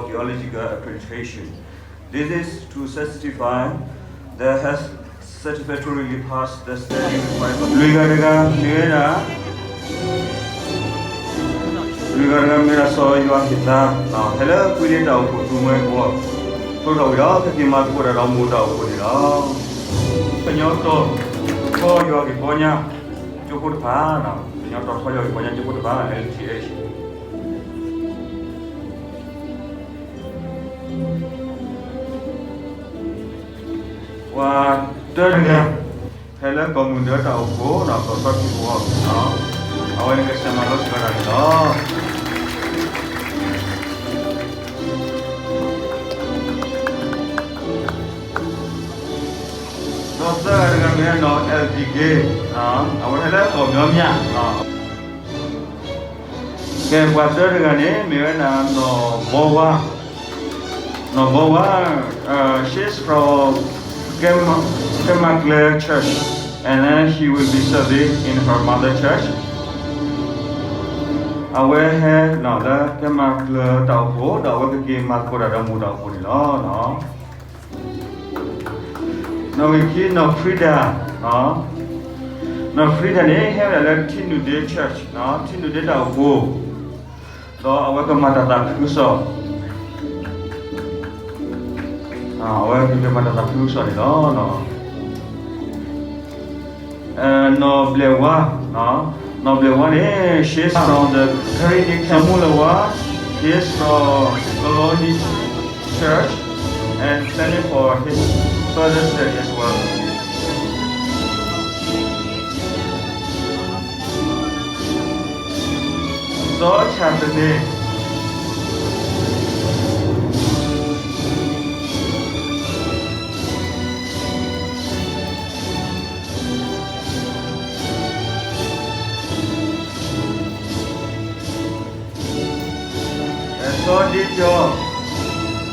for geological accreditation. This is to certify that has satisfactorily passed the study requirement. Mera so you are kita. Hello, kulit tahu kutu mereka. Kau tahu dah kekimat kau dah ramu tahu kau dah. Penyoto, kau you are kiponya cukup mana? Penyoto kau you are kiponya cukup mana? LTH. Wah, terdengar. Hello, kau muda tahu kau nak kau tak kipoh. Awak ni kesana malu sekarang dah. Doktor dengan dia no LPG, awak helak kau nyamnya. Doktor dengan ni, dia no bawa, she's from Kemakler Church, and then she will be serving in her mother church. Awak hai no la Kemakler tahu ko, dah awak kekimat ko dah ramu tahu ko ni lah, no. No, we can't no Frida, no. No Frida ni have a Tinu Day Church, no. Tinu Day tahu ko. So awak kemana tak kusah. Awak kemana tak kusah ni, no. No Blewa, no. No Blewa ni she's from the Karidi Kamulawa. He is from Colony Church and planning for his further study as well. So chapter day.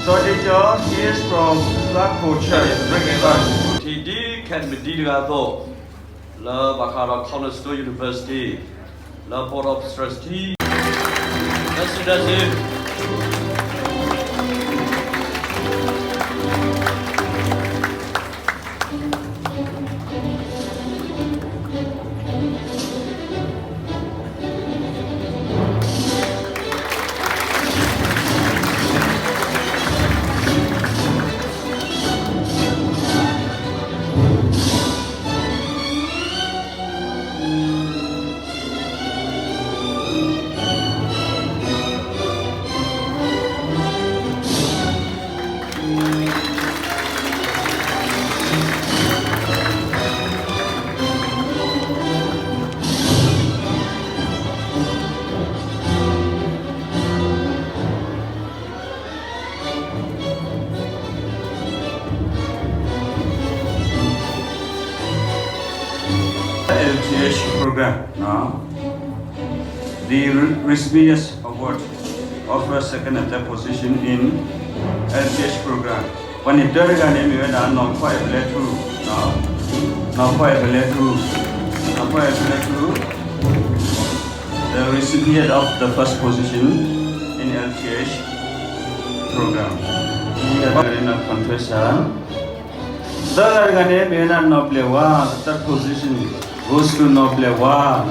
So did your he is from Blackpool Church. TD can be Digato, La Bakara Cornerstone University, La Board of Trustees. That's it. LTH program. The recipient award offers second and third position in LTH program. When it does again, we are not quite through. Not quite through. The recipient of the first position in LTH program. He had in a confession. The third position goes to Noblewa.